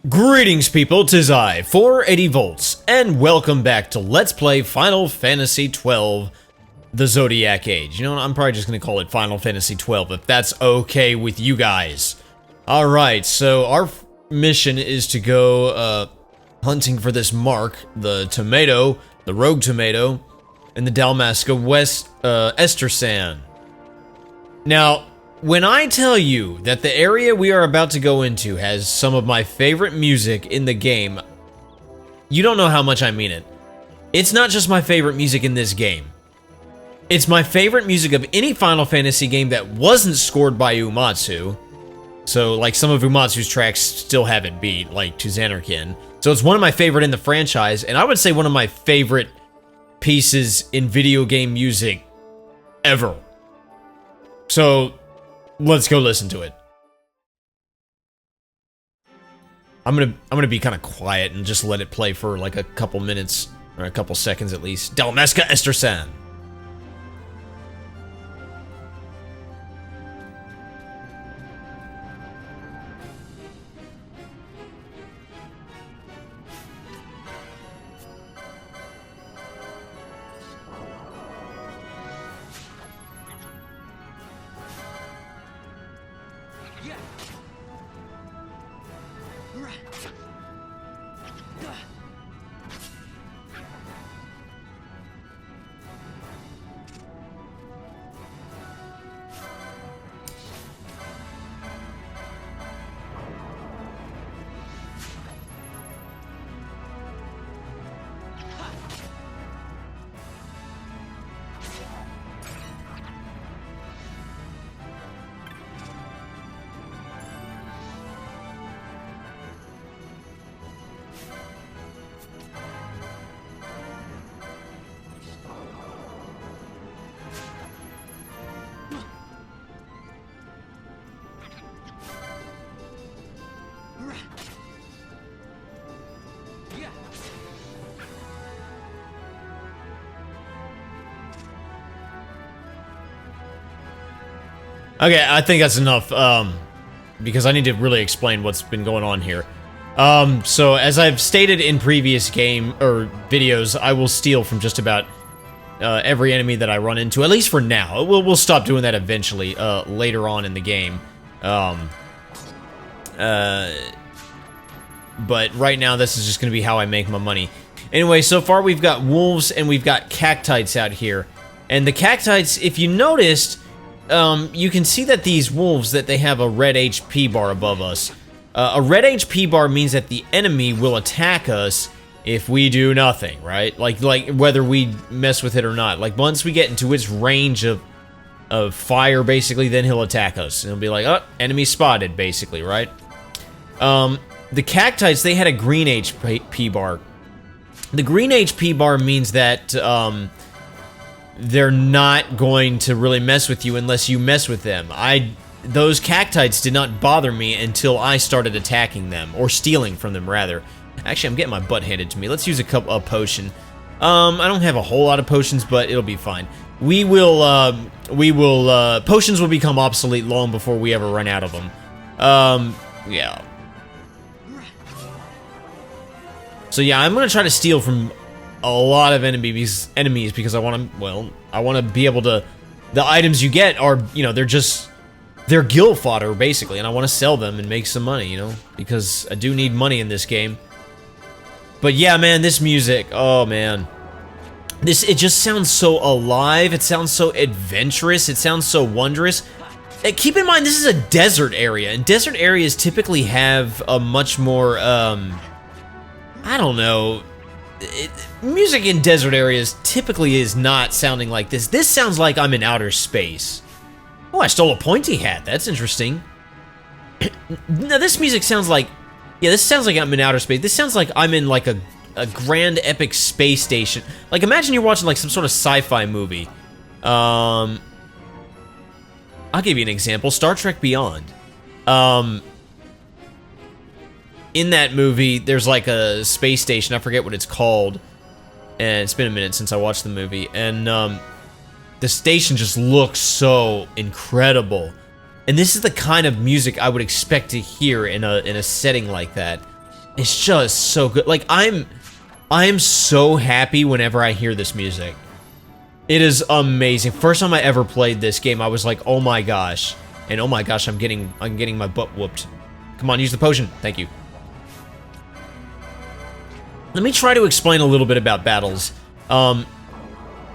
Greetings people, 'tis I, 480 volts, and welcome back to Let's Play Final Fantasy XII, the Zodiac Age. You know what, I'm probably just gonna call it Final Fantasy XII, if that's okay with you guys. Alright, so our mission is to go, hunting for this mark, the tomato, the rogue tomato, in the Dalmasca West, Estersan. Now, when I tell you that the area we are about to go into has some of my favorite music in the game, you don't know how much I mean it. It's not just my favorite music in this game. It's my favorite music of any Final Fantasy game that wasn't scored by Uematsu. So, like, some of Uematsu's tracks still haven't beat, like To Xanarkin. So it's one of my favorite in the franchise, and I would say one of my favorite pieces in video game music ever. So let's go listen to it. I'm gonna be kind of quiet and just let it play for like a couple minutes or a couple seconds at least. Dalmasca Estersan. Okay, I think that's enough, because I need to really explain what's been going on here. So as I've stated in previous videos, I will steal from just about every enemy that I run into, at least for now. We'll stop doing that eventually, later on in the game. But right now, this is just gonna be how I make my money. Anyway, so far we've got wolves and we've got cactites out here. And the cactites, if you noticed, you can see that these wolves, that they have a red HP bar above us. A red HP bar means that the enemy will attack us if we do nothing, right? Like whether we mess with it or not. Like, once we get into its range of fire, basically, then he'll attack us. And he'll be like, oh, enemy spotted, basically, right? The cactites, they had a green HP bar. The green HP bar means that, they're not going to really mess with you unless you mess with them. Those cactites did not bother me until I started attacking them, or stealing from them, rather. Actually, I'm getting my butt handed to me. Let's use a potion. I don't have a whole lot of potions, but it'll be fine. Potions will become obsolete long before we ever run out of them. Yeah. So yeah, I'm gonna try to steal from a lot of enemies because I want to, well, I want to be able to, the items you get are, you know, they're guild fodder, basically, and I want to sell them and make some money, you know, because I do need money in this game. But yeah, man, this music, oh man, it just sounds so alive, it sounds so adventurous, it sounds so wondrous. And keep in mind, this is a desert area, and desert areas typically have a much more, I don't know, music in desert areas typically is not sounding like this. This sounds like I'm in outer space. Oh, I stole a pointy hat. That's interesting. Now, this music sounds like... yeah, this sounds like I'm in outer space. This sounds like I'm in, like, a grand epic space station. Like, imagine you're watching, like, some sort of sci-fi movie. I'll give you an example. Star Trek Beyond. In that movie, there's like a space station, I forget what it's called, and it's been a minute since I watched the movie, and the station just looks so incredible. And this is the kind of music I would expect to hear in a setting like that. It's just so good. Like, I am so happy whenever I hear this music. It is amazing. First time I ever played this game, I was like, oh my gosh. And oh my gosh, I'm getting my butt whooped. Come on, use the potion. Thank you. Let me try to explain a little bit about battles. I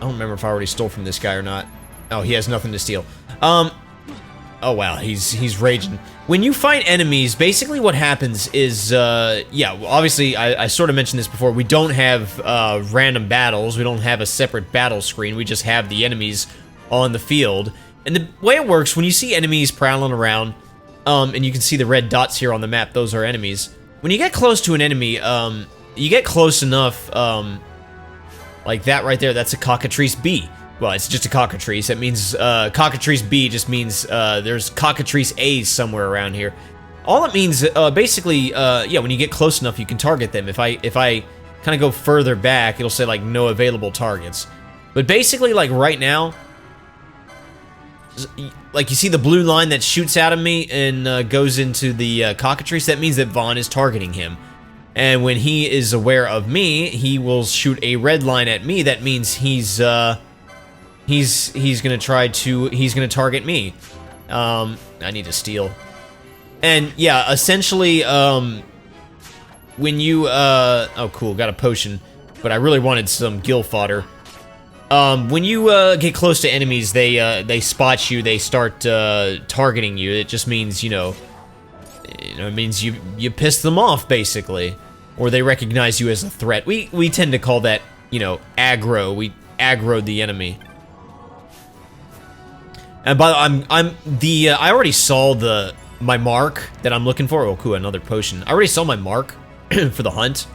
don't remember if I already stole from this guy or not. Oh, he has nothing to steal. Oh wow, he's raging. When you fight enemies, basically what happens is, yeah, obviously, I sort of mentioned this before, we don't have random battles, we don't have a separate battle screen, we just have the enemies on the field. And the way it works, when you see enemies prowling around, and you can see the red dots here on the map, those are enemies. When you get close to an enemy, you get close enough, like that right there, that's a cockatrice bee. Well, it's just a cockatrice. That means, cockatrice B just means, there's cockatrice A's somewhere around here. All it means, basically, yeah, when you get close enough, you can target them. If I kind of go further back, it'll say, like, no available targets. But basically, like, right now, like, you see the blue line that shoots out of me and, goes into the, cockatrice? That means that Vaughn is targeting him. And when he is aware of me, he will shoot a red line at me. That means he's gonna target me. I need to steal. And yeah, essentially, when you, oh cool, got a potion, but I really wanted some gill fodder. When you, get close to enemies, they spot you, they start, targeting you. It just means, it means you piss them off, basically. Or they recognize you as a threat. We tend to call that, aggro. We aggroed the enemy. And by I already saw my mark that I'm looking for. Oh, cool, another potion. I already saw my mark for the hunt.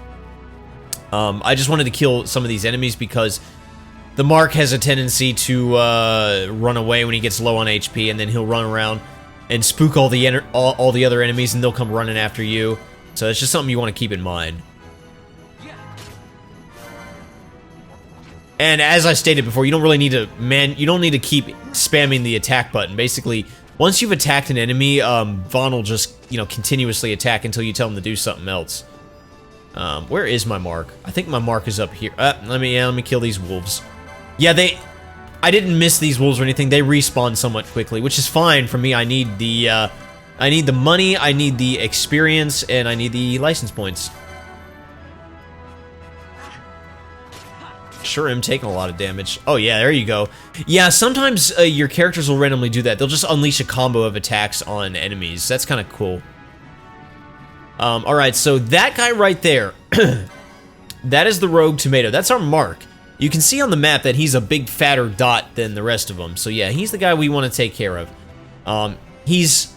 I just wanted to kill some of these enemies because the mark has a tendency to run away when he gets low on HP, and then he'll run around and spook all the other enemies, and they'll come running after you. So it's just something you want to keep in mind. And as I stated before, you don't really need to, you don't need to keep spamming the attack button. Basically, once you've attacked an enemy, Vaughn will just, continuously attack until you tell him to do something else. Where is my mark? I think my mark is up here. Let me kill these wolves. Yeah, I didn't miss these wolves or anything. They respawn somewhat quickly, which is fine for me. I need the money, I need the experience, and I need the license points. Sure am taking a lot of damage. Oh yeah, there you go. Yeah, sometimes your characters will randomly do that. They'll just unleash a combo of attacks on enemies. That's kind of cool. Alright, so that guy right there, that is the rogue tomato. That's our mark. You can see on the map that he's a big fatter dot than the rest of them. So yeah, he's the guy we want to take care of. He's,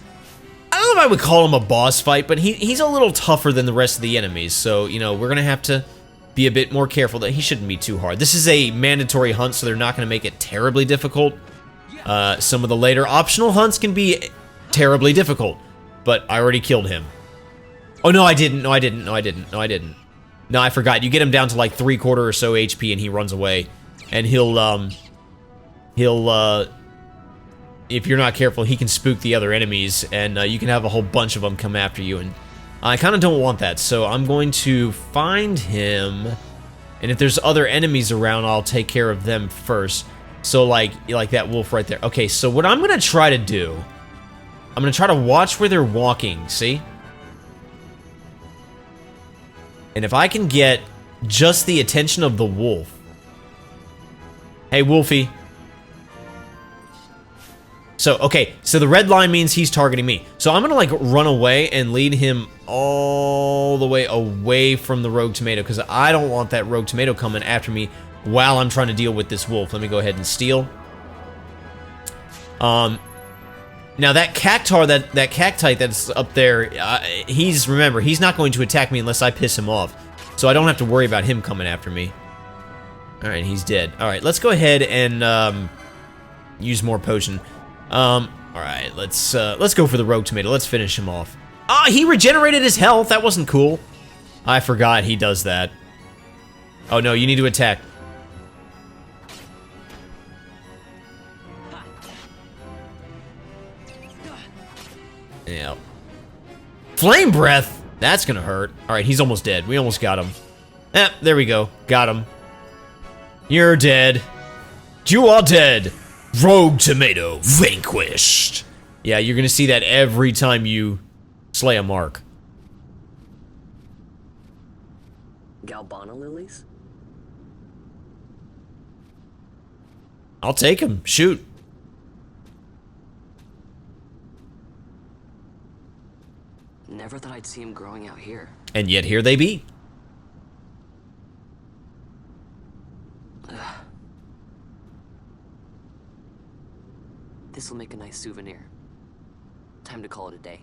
I don't know if I would call him a boss fight, but he's a little tougher than the rest of the enemies. So, we're going to have to be a bit more careful. That he shouldn't be too hard. This is a mandatory hunt, so they're not going to make it terribly difficult. Some of the later optional hunts can be terribly difficult, but I already killed him. Oh, no, I didn't. No, I didn't. No, I didn't. No, I didn't. No, I forgot. You get him down to like 3/4 or so HP, and he runs away. And he'll, if you're not careful, he can spook the other enemies, and you can have a whole bunch of them come after you, and I kind of don't want that, so I'm going to find him, and if there's other enemies around, I'll take care of them first. So, like that wolf right there. Okay, so what I'm going to try to do, I'm going to try to watch where they're walking, see? And if I can get just the attention of the wolf. Hey, Wolfie. So, okay, so the red line means he's targeting me. So I'm gonna, like, run away and lead him all the way away from the rogue tomato, because I don't want that rogue tomato coming after me while I'm trying to deal with this wolf. Let me go ahead and steal. Now that cactar, that cactite that's up there, remember, he's not going to attack me unless I piss him off. So I don't have to worry about him coming after me. Alright, he's dead. Alright, let's go ahead and, use more potion. Alright, let's go for the rogue tomato. Let's finish him off. Ah, he regenerated his health. That wasn't cool. I forgot he does that. Oh no, you need to attack. Yeah. Flame breath? That's gonna hurt. Alright, he's almost dead. We almost got him. There we go. Got him. You're dead. You are dead. Rogue Tomato vanquished. Yeah, you're gonna see that every time you slay a mark. Galbana lilies? I'll take him. Shoot. Never thought I'd see him growing out here. And yet here they be. This'll make a nice souvenir. Time to call it a day.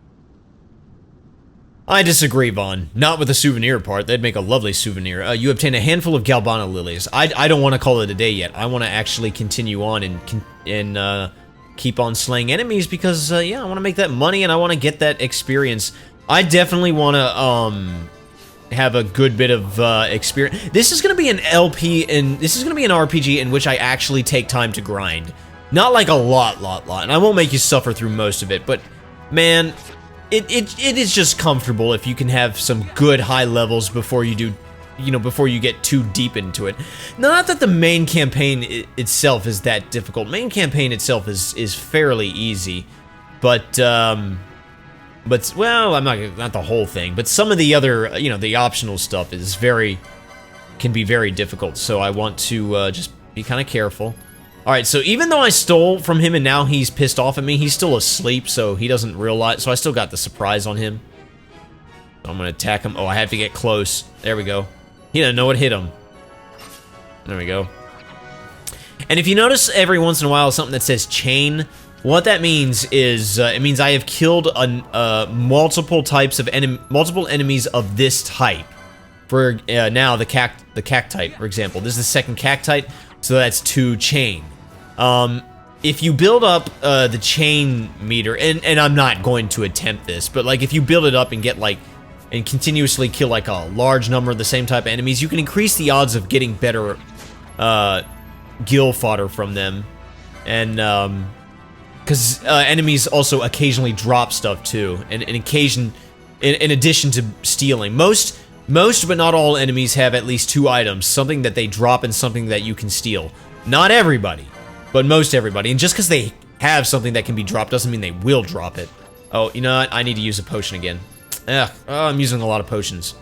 I disagree, Vaughn. Not with the souvenir part. That'd make a lovely souvenir. You obtain a handful of Galbana lilies. I don't want to call it a day yet. I want to actually continue on and keep on slaying enemies because, yeah, I want to make that money and I want to get that experience. I definitely want to have a good bit of experience. This is going to be an LP, and this is going to be an RPG in which I actually take time to grind. Not like a lot. And I won't make you suffer through most of it, but, man, it is just comfortable if you can have some good high levels before you do, you know, before you get too deep into it. Not that the main campaign itself is that difficult. Main campaign itself is fairly easy, but well, I'm not the whole thing, but some of the other, you know, the optional stuff is can be very difficult, so I want to just be kind of careful. Alright, so even though I stole from him and now he's pissed off at me, he's still asleep, so he doesn't realize, so I still got the surprise on him. I'm gonna attack him. Oh, I have to get close. There we go. He doesn't know what hit him. There we go. And if you notice every once in a while something that says chain, what that means is, it means I have killed multiple enemies of this type. For now, the cac type, for example. This is the second cac type, so that's 2 chain. If you build up the chain meter, and I'm not going to attempt this, but like if you build it up and get like, and continuously kill like a large number of the same type of enemies, you can increase the odds of getting better gil fodder from them. And because enemies also occasionally drop stuff too, and in addition to stealing. Most but not all enemies have at least 2 items, something that they drop and something that you can steal. Not everybody, but most everybody. And just because they have something that can be dropped doesn't mean they will drop it. Oh, you know what? I need to use a potion again. Ugh, oh, I'm using a lot of potions.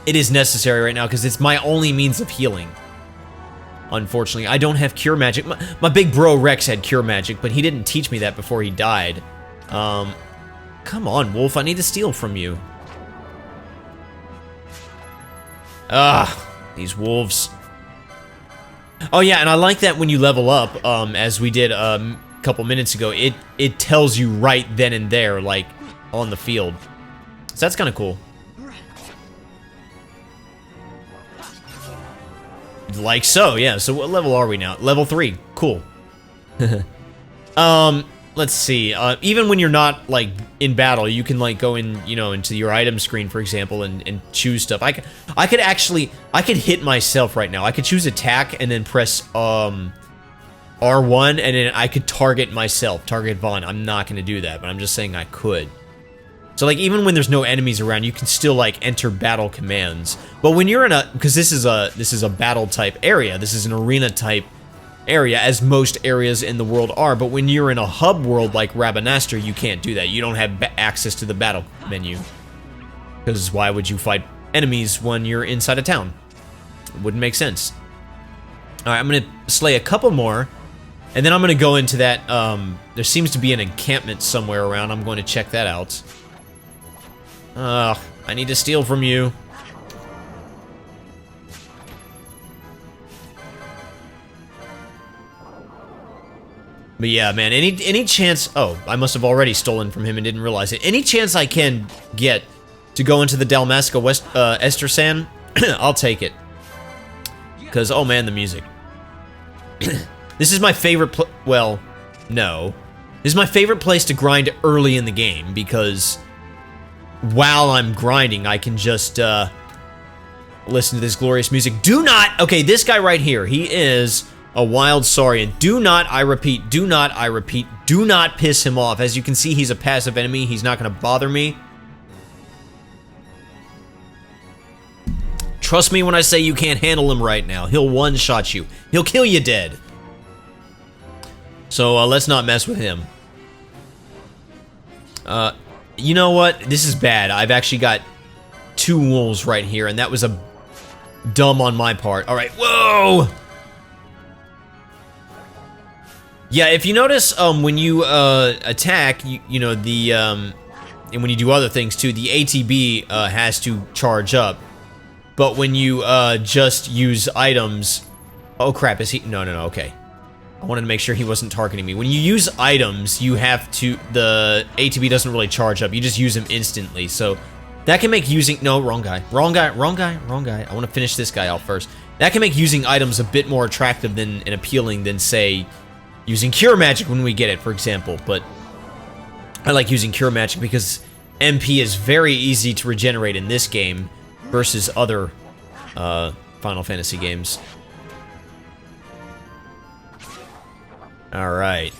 It is necessary right now because it's my only means of healing. Unfortunately, I don't have cure magic. My big bro Rex had cure magic, but he didn't teach me that before he died. Come on, Wolf, I need to steal from you. These wolves. Oh yeah, and I like that when you level up, as we did a couple minutes ago, it tells you right then and there, like, on the field. So that's kind of cool. Like so, yeah. So what level are we now? Level 3. Cool. Let's see. Even when you're not, like, in battle, you can, like, go in, you know, into your item screen, for example, and choose stuff. I could hit myself right now. I could choose attack and then press, R1, and then I could target myself, target Vaughn. I'm not going to do that, but I'm just saying I could. So, like, even when there's no enemies around, you can still, like, enter battle commands. But when you're in a, because this is a battle type area, this is an arena type area, as most areas in the world are, but when you're in a hub world like Rabanastre, you can't do that. You don't have access to the battle menu. Because why would you fight enemies when you're inside a town? It wouldn't make sense. Alright, I'm gonna slay a couple more, and then I'm gonna go into that, there seems to be an encampment somewhere around. I'm going to check that out. I need to steal from you. But yeah, man, any chance... Oh, I must have already stolen from him and didn't realize it. Any chance I can get to go into the Dalmasca West Estersan, I'll take it. Because, oh man, the music. This is my favorite well, no. This is my favorite place to grind early in the game, because while I'm grinding, I can just listen to this glorious music. Do not... Okay, this guy right here, he is a wild saurian. Do not, I repeat, do not piss him off. As you can see, he's a passive enemy. He's not going to bother me. Trust me when I say you can't handle him right now. He'll one-shot you. He'll kill you dead. So, let's not mess with him. You know what? This is bad. I've actually got 2 wolves right here, and that was a dumb on my part. Alright, whoa! Yeah, if you notice, when you, attack, you know, the, and when you do other things too, the ATB, has to charge up. But when you, just use items... Oh crap, is he... No, okay. I wanted to make sure he wasn't targeting me. When you use items, you have to... The ATB doesn't really charge up, you just use them instantly, so... That can make using... No, wrong guy. Wrong guy. I want to finish this guy off first. That can make using items a bit more attractive than and appealing than, say... Using Cure Magic when we get it, for example, but I like using Cure Magic because MP is very easy to regenerate in this game versus other Final Fantasy games. Alright.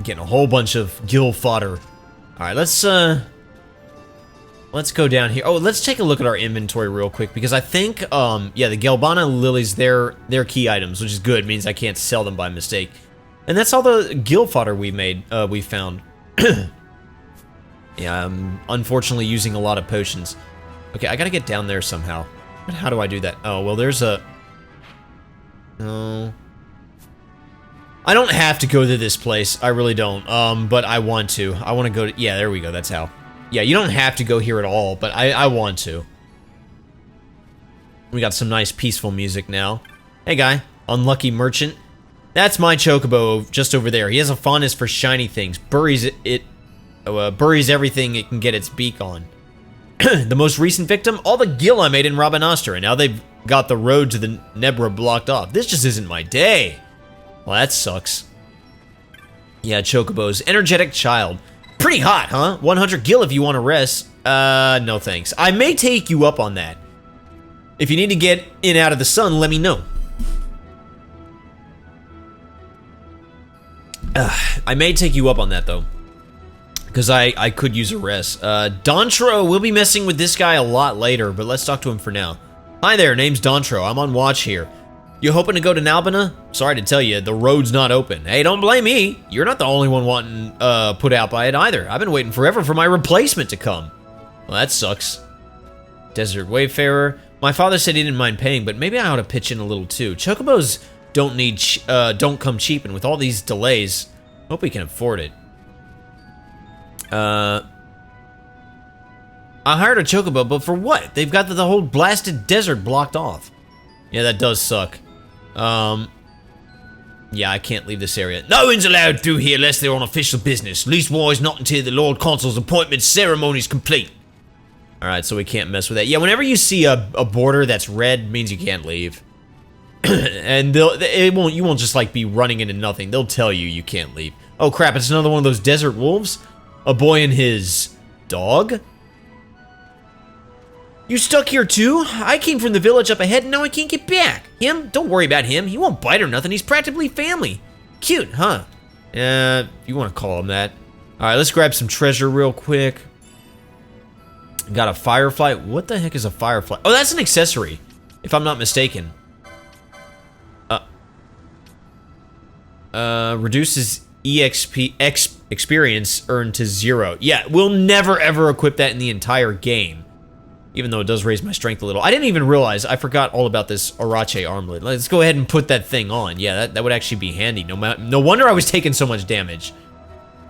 Getting a whole bunch of gil fodder. Alright, let's go down here. Oh, let's take a look at our inventory real quick because I think, yeah, the Galbana lilies, they're key items, which is good. It means I can't sell them by mistake. And that's all the gil fodder we found. Yeah, I'm unfortunately using a lot of potions. Okay, I gotta get down there somehow. But how do I do that? Oh, well, there's a... No. I don't have to go to this place. I really don't. But I want to. I want to go to... Yeah, there we go. That's how. Yeah, you don't have to go here at all, but I want to. We got some nice peaceful music now. Hey, guy. Unlucky merchant. That's my chocobo just over there. He has a fondness for shiny things. Buries everything it can get its beak on. The most recent victim? All the gil I made in Rabanastre, and now they've got the road to the Nebra blocked off. This just isn't my day. Well, that sucks. Yeah, chocobos. Energetic child. Pretty hot, huh? 100 gil if you want to rest. No thanks. I may take you up on that. If you need to get in out of the sun, let me know. I may take you up on that, though. Because I could use a rest. Dontro, we'll be messing with this guy a lot later, but let's talk to him for now. Hi there, name's Dontro. I'm on watch here. You hoping to go to Nalbina? Sorry to tell you, the road's not open. Hey, don't blame me. You're not the only one wanting put out by it either. I've been waiting forever for my replacement to come. Well, that sucks. Desert Wayfarer. My father said he didn't mind paying, but maybe I ought to pitch in a little too. Chocobos don't come cheap, and with all these delays, hope we can afford it. I hired a chocobo, but for what? They've got the whole blasted desert blocked off. Yeah, that does suck. Yeah, I can't leave this area. No one's allowed through here unless they're on official business. Leastwise, not until the Lord Consul's appointment ceremony's complete. Alright, so we can't mess with that. Yeah, whenever you see a border that's red, means you can't leave. And you won't just like be running into nothing. They'll tell you you can't leave. Oh crap, it's another one of those desert wolves? A boy and his dog? You stuck here too? I came from the village up ahead and now I can't get back. Him? Don't worry about him. He won't bite or nothing. He's practically family. Cute, huh? You want to call him that. Alright, let's grab some treasure real quick. Got a firefly. What the heck is a firefly? Oh, that's an accessory, if I'm not mistaken. Reduces experience earned to 0. Yeah, we'll never ever equip that in the entire game. Even though it does raise my strength a little. I didn't even realize, I forgot all about this Arache armlet. Let's go ahead and put that thing on. Yeah, that would actually be handy. No wonder I was taking so much damage.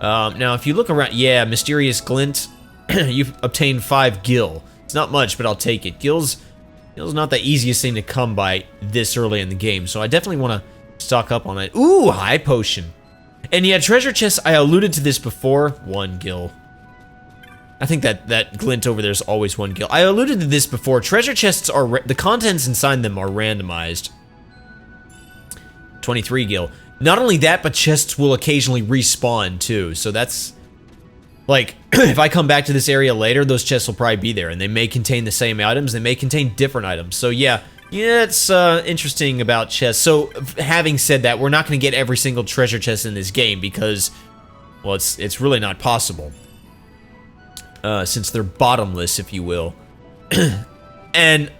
Now, if you look around, yeah, Mysterious Glint. You've obtained 5 gil. It's not much, but I'll take it. Gil's not the easiest thing to come by this early in the game, so I definitely want to stock up on it. Ooh, high potion. And yeah, treasure chests, I alluded to this before. 1 gil. I think that glint over there is always 1 gil. I alluded to this before. Treasure chests are... the contents inside them are randomized. 23 gil. Not only that, but chests will occasionally respawn, too. So that's... like, if I come back to this area later, those chests will probably be there. And they may contain the same items. They may contain different items. So yeah, it's interesting about chests. So, having said that, we're not going to get every single treasure chest in this game because... well, it's really not possible. Since they're bottomless, if you will. And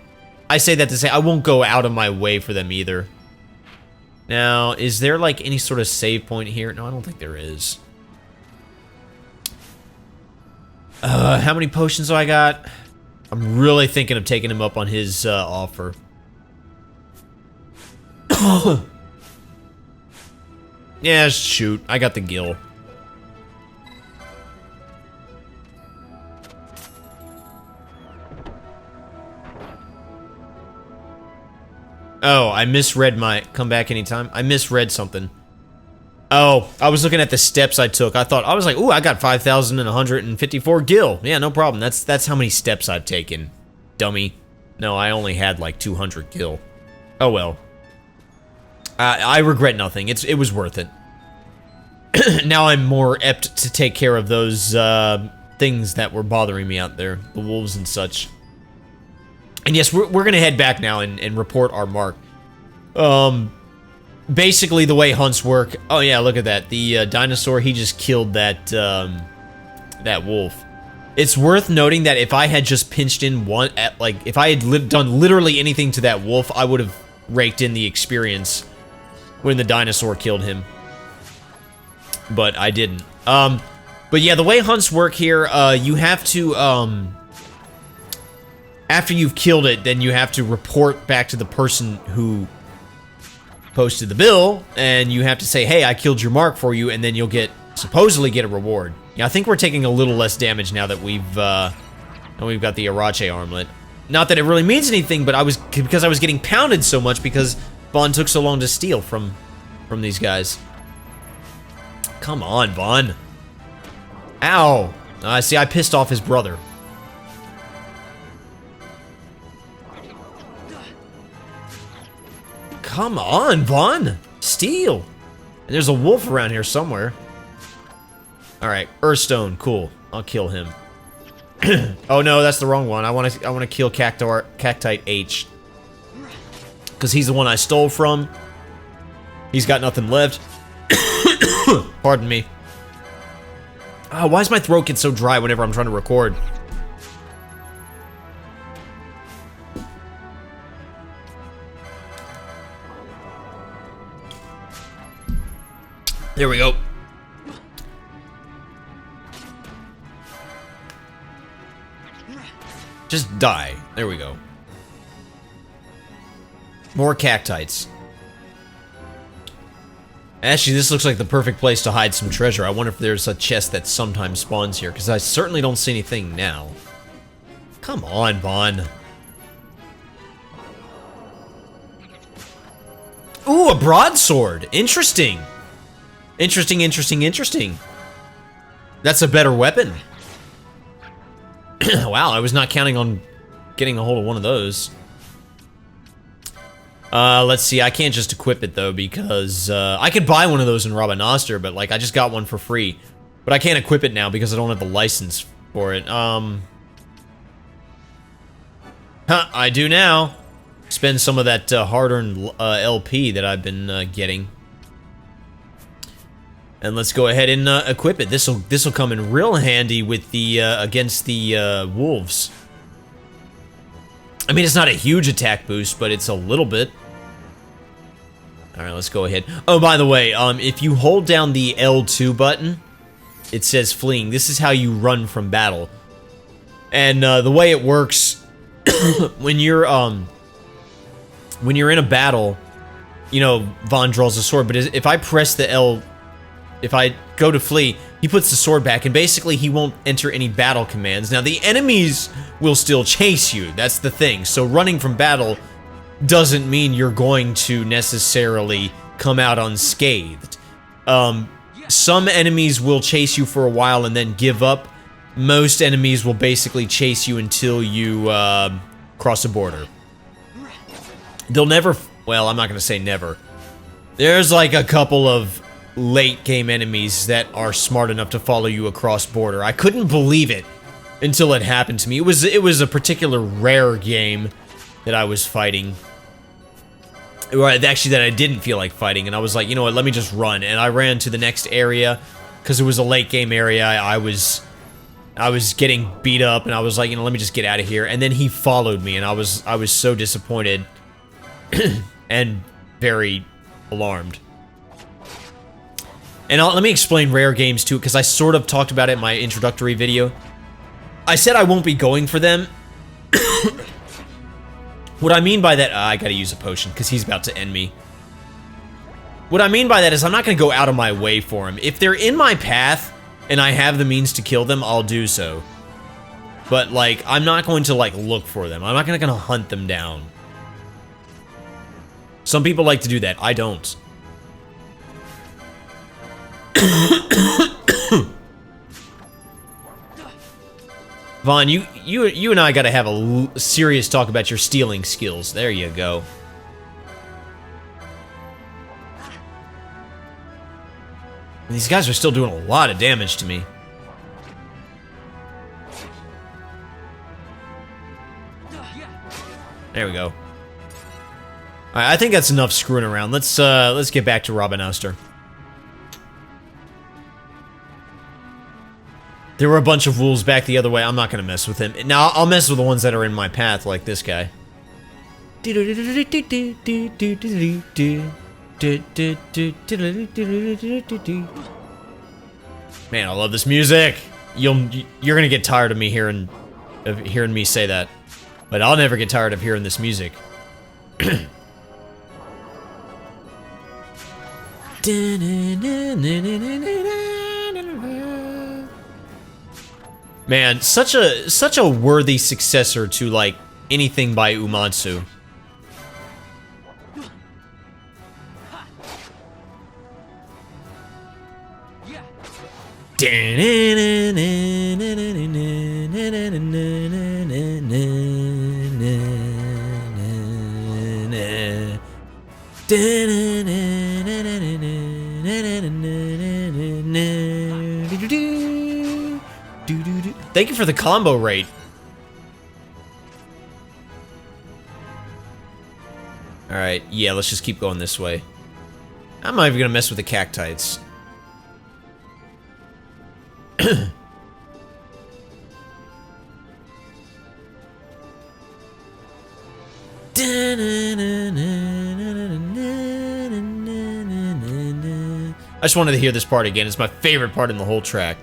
I say that to say I won't go out of my way for them either. Now, is there like any sort of save point here? No, I don't think there is. How many potions do I got? I'm really thinking of taking him up on his offer. Yeah, shoot. I got the gill. Oh, I misread my... Come back anytime. I misread something. Oh, I was looking at the steps I took. I was like, ooh, I got 5,154 gil. Yeah, no problem. That's how many steps I've taken. Dummy. No, I only had like 200 gil. Oh well. I regret nothing. It was worth it. Now I'm more apt to take care of those things that were bothering me out there. The wolves and such. And yes, we're gonna head back now and report our mark. Basically the way hunts work. Oh yeah, look at that. The dinosaur, he just killed that that wolf. It's worth noting that if I had just pinched in one, if I had done literally anything to that wolf, I would have raked in the experience when the dinosaur killed him. But I didn't. But yeah, the way hunts work here, you have to, after you've killed it, then you have to report back to the person who posted the bill, and you have to say, hey, I killed your mark for you, and then you'll supposedly get a reward. Yeah, I think we're taking a little less damage now that we've got the Arache armlet. Not that it really means anything, but because I was getting pounded so much because Vaughn took so long to steal from these guys. Come on, Vaughn. Ow. See, I pissed off his brother. Come on, Vaughn. Steal. And there's a wolf around here somewhere. Alright, Earthstone, cool. I'll kill him. Oh no, that's the wrong one. I want to kill Cactite H. Because he's the one I stole from. He's got nothing left. Pardon me. Oh, why does my throat get so dry whenever I'm trying to record? There we go. Just die. There we go. More cactites. Actually, this looks like the perfect place to hide some treasure. I wonder if there's a chest that sometimes spawns here, because I certainly don't see anything now. Come on, Vaughn. Ooh, a broadsword. Interesting. Interesting, interesting, interesting. That's a better weapon. Wow, I was not counting on getting a hold of one of those. Let's see, I can't just equip it though, because I could buy one of those in Rabanastre, but like I just got one for free. But I can't equip it now because I don't have the license for it. I do now. Spend some of that hard-earned LP that I've been getting. And let's go ahead and equip it. This'll come in real handy with the against the wolves. I mean, it's not a huge attack boost, but it's a little bit. All right, let's go ahead. Oh, by the way, if you hold down the L2 button, it says fleeing. This is how you run from battle. And the way it works, when you're in a battle, you know, Vaughn draws a sword. But if I press the L, if I go to flee, he puts the sword back, and basically he won't enter any battle commands. Now, the enemies will still chase you. That's the thing. So running from battle doesn't mean you're going to necessarily come out unscathed. Some enemies will chase you for a while and then give up. Most enemies will basically chase you until you cross a border. They'll never... Well, I'm not going to say never. There's like a couple of late game enemies that are smart enough to follow you across border. I couldn't believe it until it happened to me. It was a particular rare game that I was fighting. Or actually that I didn't feel like fighting, and I was like, you know what, let me just run. And I ran to the next area because it was a late game area. I was I was getting beat up, and I was like, you know, let me just get out of here. And then he followed me, and I was so disappointed and very alarmed. And let me explain rare games too, because I sort of talked about it in my introductory video. I said I won't be going for them. What I mean by that, I gotta use a potion, because he's about to end me. What I mean by that is I'm not gonna go out of my way for him. If they're in my path, and I have the means to kill them, I'll do so. But, like, I'm not going to, like, look for them. I'm not gonna hunt them down. Some people like to do that. I don't. Vaughn, you and I gotta have a serious talk about your stealing skills. There you go. These guys are still doing a lot of damage to me. There we go. Alright, I think that's enough screwing around. Let's get back to Robin Oster. There were a bunch of wolves back the other way. I'm not gonna mess with him. Now, I'll mess with the ones that are in my path, like this guy. Man, I love this music. You're gonna get tired of me hearing me say that, but I'll never get tired of hearing this music. Man, such a worthy successor to like anything by Umatsu. Thank you for the combo rate. Alright, yeah, let's just keep going this way. I'm not even gonna mess with the cactites. I just wanted to hear this part again. It's my favorite part in the whole track.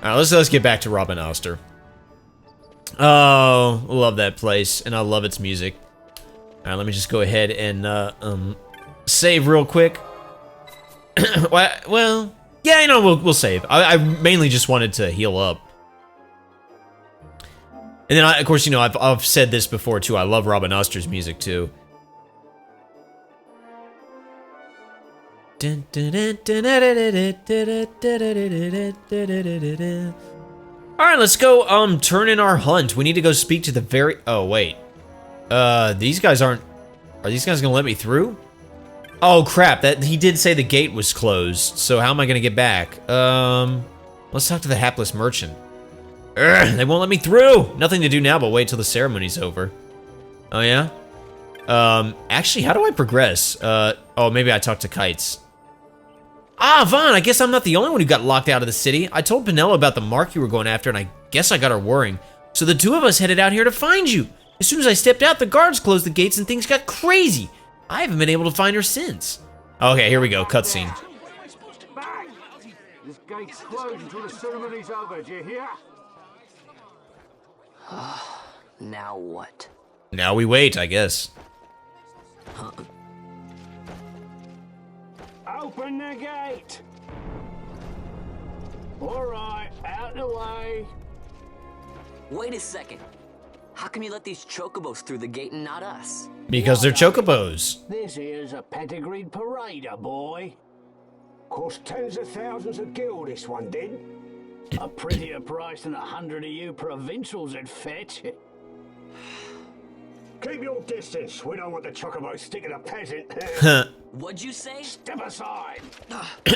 Alright, let's get back to Robin Oster. Oh, love that place, and I love its music. Alright, let me just go ahead and save real quick. Well, yeah, you know, we'll save. I mainly just wanted to heal up. And then, of course, you know, I've said this before too. I love Robin Oster's music too. All right, let's go turn in our hunt. We need to go speak to the very... Oh, wait. These guys aren't... Are these guys gonna let me through? Oh, crap. He did say the gate was closed. So how am I gonna get back? Let's talk to the hapless merchant. Urgh, they won't let me through. Nothing to do now but wait till the ceremony's over. Oh, yeah? Actually, how do I progress? Oh, maybe I talk to Kites. Ah, Vaughn, I guess I'm not the only one who got locked out of the city. I told Pinella about the mark you were going after, and I guess I got her worrying. So the two of us headed out here to find you. As soon as I stepped out, the guards closed the gates and things got crazy. I haven't been able to find her since. Okay, here we go, cutscene. This gate's closed until the ceremony's over, do you hear? Now what? Now we wait, I guess. Open the gate! Alright, out the way. Wait a second. How come you let these chocobos through the gate and not us? Because they're chocobos. This here's a pedigreed parader, boy. Cost tens of thousands of gil, this one did. A prettier price than 100 of you provincials would fetch. Keep your distance. We don't want the chocobo sticking a peasant. What'd you say? Step aside.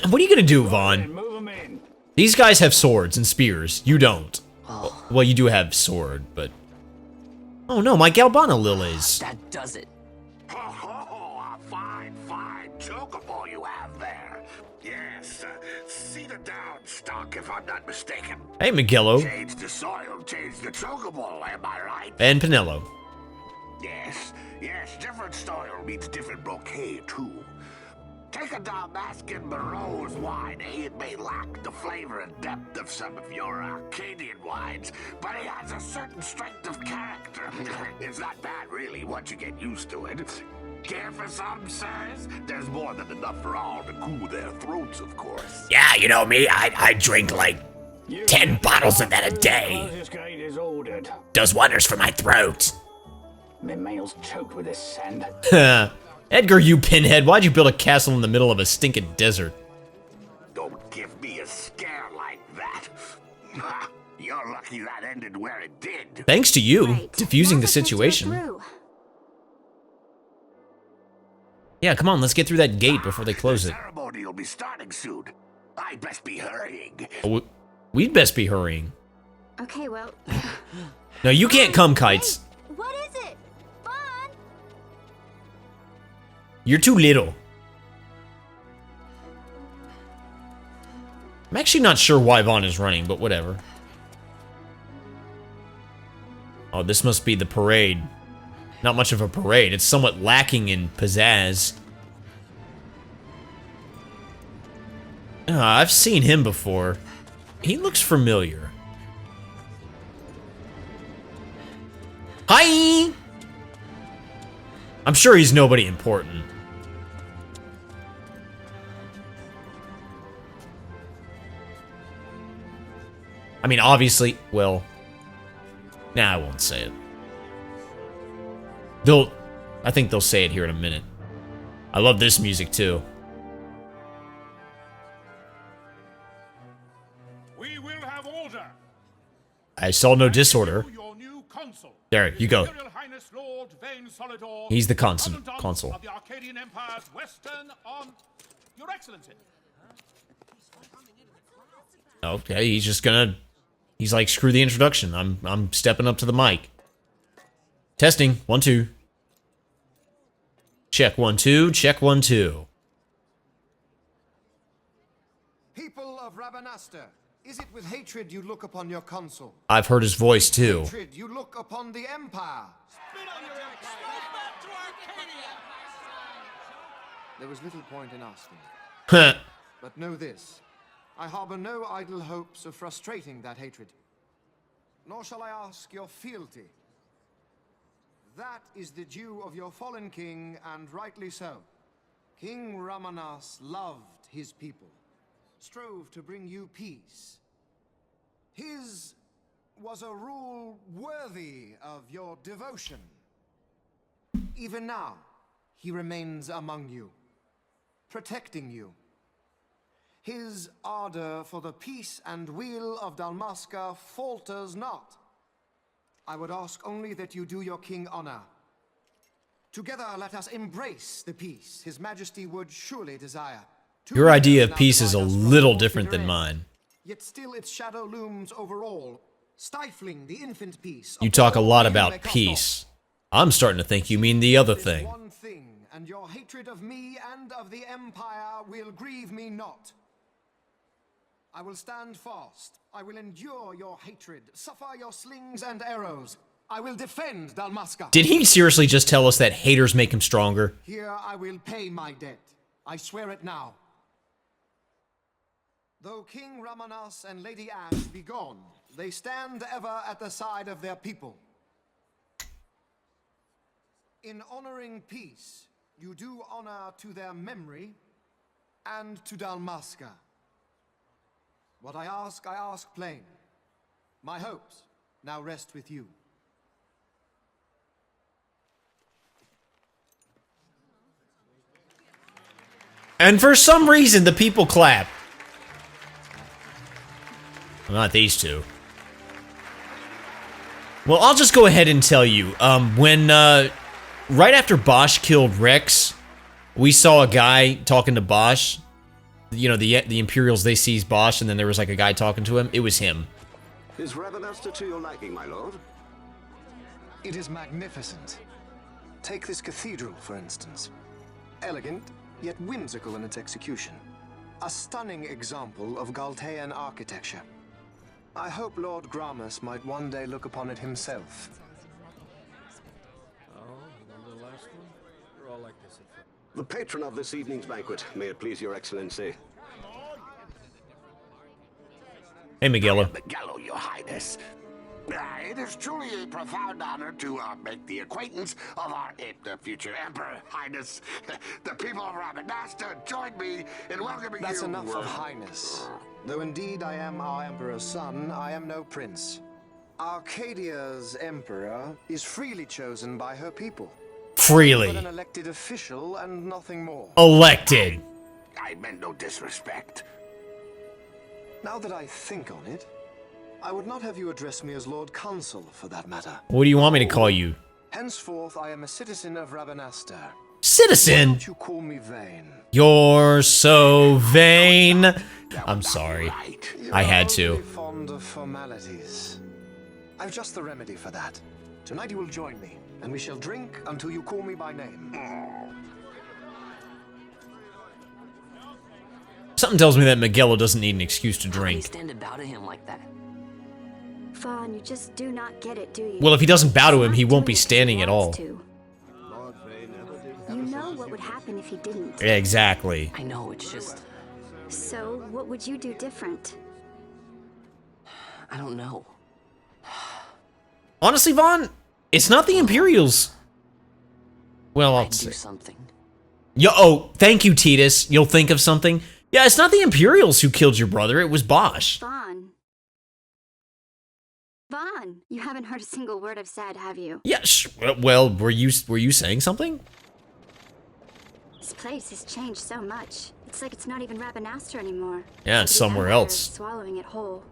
What are you gonna do, Vaughn? Move them in. These guys have swords and spears. You don't. Oh. Well, you do have sword, but... Oh no, my Galbana lilies. That does it. Fine, fine. chocobo you have there. Yes, cedar down stock, if I'm not mistaken. Hey, Miguelo. Change the soil, change the chocobo, am I right? And Pinello. Yes, different soil means different bouquet, too. Take a Dalmascan Barrow's wine, It may lack the flavor and depth of some of your Arcadian wines, but it has a certain strength of character. It's not bad, really, once you get used to it. Care for some, sirs? There's more than enough for all to cool their throats, of course. Yeah, you know me, I drink like 10 bottles of that a day. This gate is ordered. Does wonders for my throat. My mail's choked with this sand. Edgar, you pinhead, why'd you build a castle in the middle of a stinking desert? Don't give me a scare like that. You're lucky that ended where it did. Thanks to you, Right. diffusing Now the let's get situation. through. Yeah, come on, let's get through that gate before they close The it. ceremony will be starting soon. I'd best be hurrying. We'd best be hurrying. Okay, well. No, you can't come, Kites. Wait, what is it? Fun? You're too little. I'm actually not sure why Vaughn is running, but whatever. Oh, this must be the parade. Not much of a parade. It's somewhat lacking in pizzazz. I've seen him before. He looks familiar. Hi! I'm sure he's nobody important. I mean, obviously, well... Nah, I won't say it. I think they'll say it here in a minute. I love this music, too. We will have order. I saw no disorder. Your new consul. There, you go. Imperial Highness Lord Vayne Solidor. He's the consul. Commandant of the Arcadian Empire's western on... Your Excellency. Okay, he's just gonna... He's like, screw the introduction. I'm stepping up to the mic. Testing. 1, 2. Check 1, 2. Check 1, 2. People of Rabanastre, is it with hatred you look upon your consul? I've heard his voice, too. Hatred you look upon the Empire? There was little point in asking. Huh. But know this, I harbor no idle hopes of frustrating that hatred. Nor shall I ask your fealty. That is the due of your fallen king, and rightly so. King Ramanas loved his people, strove to bring you peace. His was a rule worthy of your devotion. Even now, he remains among you, protecting you. His ardor for the peace and weal of Dalmasca falters not. I would ask only that you do your king honor. Together let us embrace the peace His Majesty would surely desire. Your idea of peace is a little different than mine. Yet still its shadow looms over all, stifling the infant peace. You talk a lot about peace. I'm starting to think you mean the other thing. One thing, and your hatred of me and of the Empire will grieve me not. I will stand fast. I will endure your hatred, suffer your slings and arrows. I will defend Dalmasca. Did he seriously just tell us that haters make him stronger? Here I will pay my debt. I swear it now. Though King Ramanas and Lady Ash be gone, they stand ever at the side of their people. In honoring peace, you do honor to their memory and to Dalmasca. What I ask plain. My hopes now rest with you. And for some reason, the people clap. Well, not these two. Well, I'll just go ahead and tell you. When, right after Bosch killed Rex, we saw a guy talking to Bosch. You know, the Imperials, they seized Bosch, and then there was like a guy talking to him. It was him. Is Rabanastre to your liking, my lord? It is magnificent. Take this cathedral, for instance. Elegant, yet whimsical in its execution. A stunning example of Galtean architecture. I hope Lord Gramus might one day look upon it himself. The patron of this evening's banquet, may it please your excellency. Hey, Miguelo. Miguelo, your highness. It is truly a profound honor to make the acquaintance of our future emperor, highness. The people of Rabanasta join me in welcoming you. That's enough of highness. Though indeed I am our emperor's son, I am no prince. Arcadia's emperor is freely chosen by her people. Freely. But an elected official and nothing more. Elected. I meant no disrespect. Now that I think on it, I would not have you address me as Lord Consul, for that matter. What do you want me to call you? Henceforth, I am a citizen of Rabanasta. Citizen? Why don't you call me Vayne? You're so vain. I'm sorry. I had to. You're fond of formalities. I've just the remedy for that. Tonight you will join me, and we shall drink until you call me by name. Something tells me that Miguelo doesn't need an excuse to How can you drink. stand to bow to him like that? Vaughn, you just do not get it, do you? Well, if he doesn't bow to him, he won't be standing at all. You know what would happen if he didn't. Yeah, exactly. I know, it's just... So, what would you do different? I don't know. Honestly, Vaughn, it's not the Imperials. Well, I'll I'd do say. something. Oh, thank you, Titus. You'll think of something. Yeah, it's not the Imperials who killed your brother. It was Bosch. Vaughn. Vaughn, you haven't heard a single word I've said, have you? Yeah. Well, were you saying something? This place has changed so much. It's like it's not even Rabanasta anymore. Yeah, it's The somewhere Empire else. is swallowing it whole.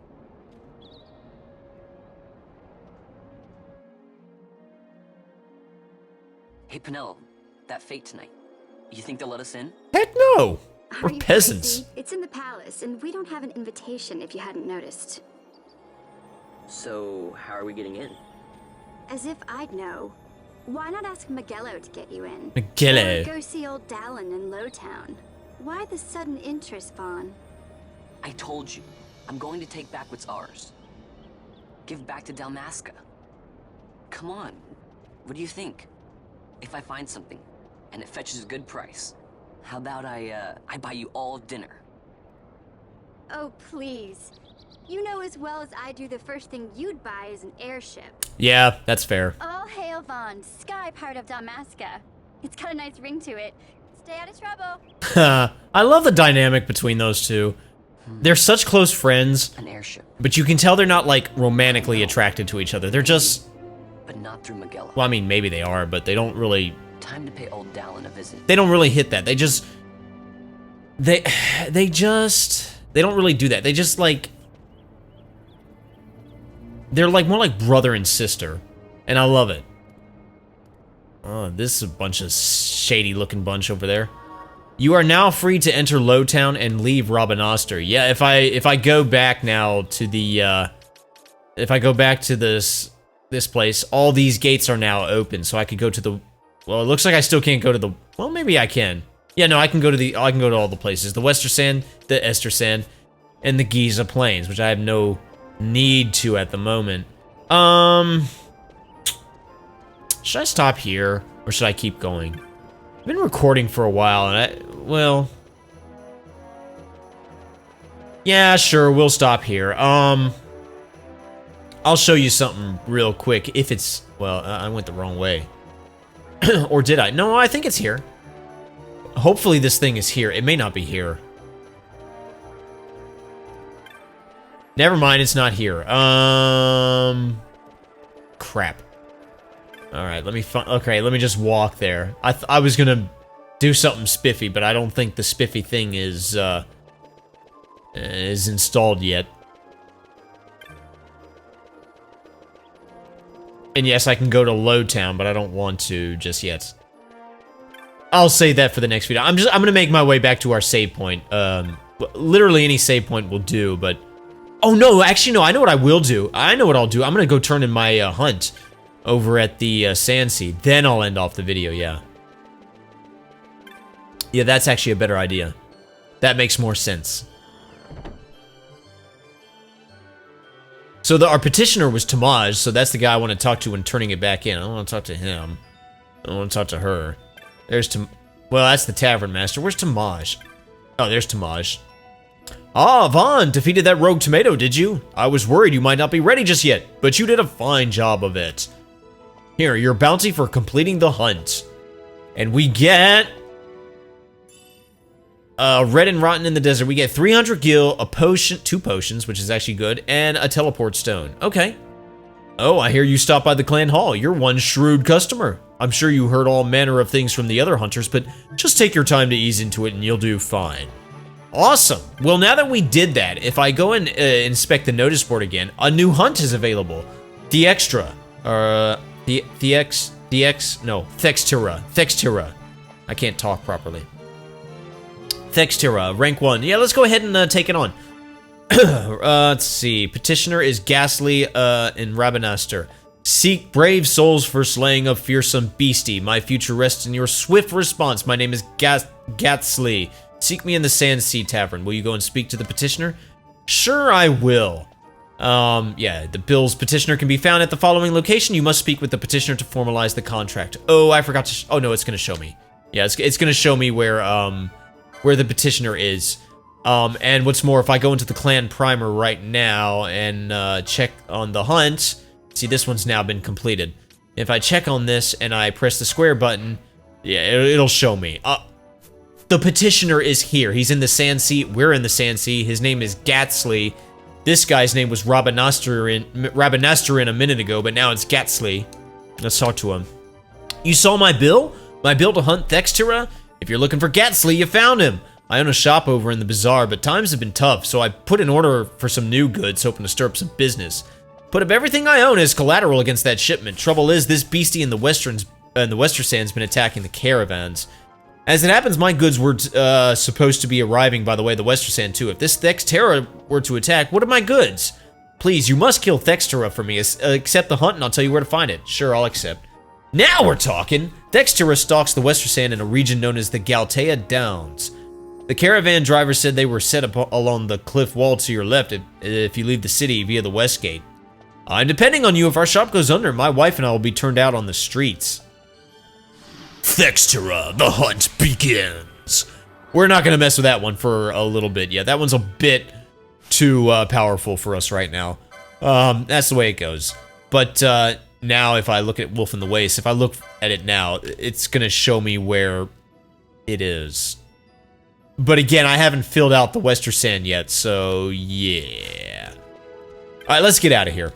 Hey, Penel, that fate tonight. You think they'll let us in? Heck no. Are We're you peasants. crazy? It's in the palace, and we don't have an invitation if you hadn't noticed. So, how are we getting in? As if I'd know. Why not ask Miguelo to get you in? Miguelo. Or go see old Dallin in Lowtown. Why the sudden interest, Vaughn? I told you, I'm going to take back what's ours. Give back to Dalmasca. Come on, what do you think? If I find something, and it fetches a good price, how about I buy you all dinner? Oh, please. You know as well as I do the first thing you'd buy is an airship. Yeah, that's fair. All hail Vaughn, sky part of Dalmasca. It's got a nice ring to it. Stay out of trouble. I love the dynamic between those two. They're such close friends, An airship, but you can tell they're not, like, romantically attracted to each other. They're just... but not through Miguelo. Well, I mean, maybe they are, but they don't really... Time to pay old Dallin a visit. They don't really hit that. They just... They don't really do that. They just, like... They're, like, more like brother and sister. And I love it. Oh, this is a bunch of shady-looking bunch over there. You are now free to enter Lowtown and leave Rabanasta. Yeah, if I go back now to the if I go back to this place, all these gates are now open, so I could go to the... Well, it looks like I still can't go to the... Well, maybe I can. Yeah, no, I can go to all the places. The Wester Sand, the Ester Sand, and the Giza Plains, which I have no need to at the moment. Should I stop here, or should I keep going? I've been recording for a while, and well... Yeah, sure, we'll stop here. I'll show you something real quick, if it's... Well, I went the wrong way. Or did I? No, I think it's here. Hopefully this thing is here. It may not be here. Never mind, it's not here. Crap. Alright, let me just walk there. I was gonna do something spiffy, but I don't think the spiffy thing is installed yet. And yes, I can go to Lowtown, but I don't want to just yet. I'll save that for the next video. I'm gonna make my way back to our save point. Literally any save point will do, but... Oh no, actually no, I know what I will do. I know what I'll do. I'm gonna go turn in my hunt over at the Sand Sea. Then I'll end off the video, yeah. Yeah, that's actually a better idea. That makes more sense. So our petitioner was Tamaj, so that's the guy I want to talk to when turning it back in. I don't want to talk to him. I don't want to talk to her. There's well, that's the tavern master. Where's Tamaj? Oh, there's Tamaj. Ah, Vaughn, defeated that rogue tomato, did you? I was worried you might not be ready just yet, but you did a fine job of it. Here, your bounty for completing the hunt. And we get... Red and Rotten in the Desert. We get 300 gil, a potion, 2 potions, which is actually good, and a teleport stone. Okay. Oh, I hear you stopped by the clan hall. You're one shrewd customer. I'm sure you heard all manner of things from the other hunters, but just take your time to ease into it and you'll do fine. Awesome. Well, now that we did that, if I go and inspect the notice board again, a new hunt is available. The extra. Thextira. I can't talk properly. Thextira, rank 1. Yeah, let's go ahead and take it on. Let's see. Petitioner is Ghastly in Rabanaster. Seek brave souls for slaying a fearsome beastie. My future rests in your swift response. My name is Ghastly. Seek me in the Sand Sea Tavern. Will you go and speak to the petitioner? Sure, I will. Yeah, the bill's petitioner can be found at the following location. You must speak with the petitioner to formalize the contract. Oh, I forgot to... oh, no, it's going to show me. Yeah, it's going to show me where the petitioner is. And what's more, if I go into the clan primer right now and check on the hunt, see, this one's now been completed. If I check on this and I press the square button, yeah, it'll show me. The petitioner is here. He's in the Sand Sea. We're in the Sand Sea. His name is Ghastly. This guy's name was Rabanasterin a minute ago, but now it's Ghastly. Let's talk to him. You saw my bill? My bill to hunt Thextira? If you're looking for Ghastly, you found him. I own a shop over in the bazaar, but times have been tough, so I put an order for some new goods, hoping to stir up some business. Put up everything I own as collateral against that shipment. Trouble is, this beastie in the Western Sand's been attacking the caravans. As it happens, my goods were supposed to be arriving by the way the Western Sand too. If this Thextira were to attack, what are my goods? Please, you must kill Thextira for me. Accept the hunt and I'll tell you where to find it. Sure, I'll accept. Now we're talking! Thextira stalks the Western Sand in a region known as the Galtea Downs. The caravan driver said they were set up along the cliff wall to your left if you leave the city via the west gate. I'm depending on you. If our shop goes under, my wife and I will be turned out on the streets. Thextira, the hunt begins. We're not going to mess with that one for a little bit. Yeah, that one's a bit too powerful for us right now. That's the way it goes. But now if I look at Wolf in the Waste, if I look at it now, it's going to show me where it is. But again, I haven't filled out the Western Sand yet, so yeah. Alright, let's get out of here.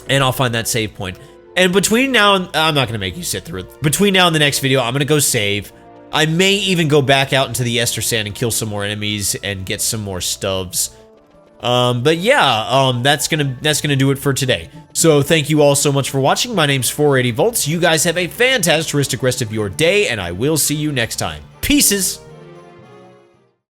And I'll find that save point. And between now and... I'm not going to make you sit through it. Between now and the next video, I'm going to go save. I may even go back out into the Ester Sand and kill some more enemies and get some more stubs. But yeah, that's gonna do it for today. So thank you all so much for watching. My name's 480 Volts. You guys have a fantastic rest of your day, and I will see you next time. Pieces!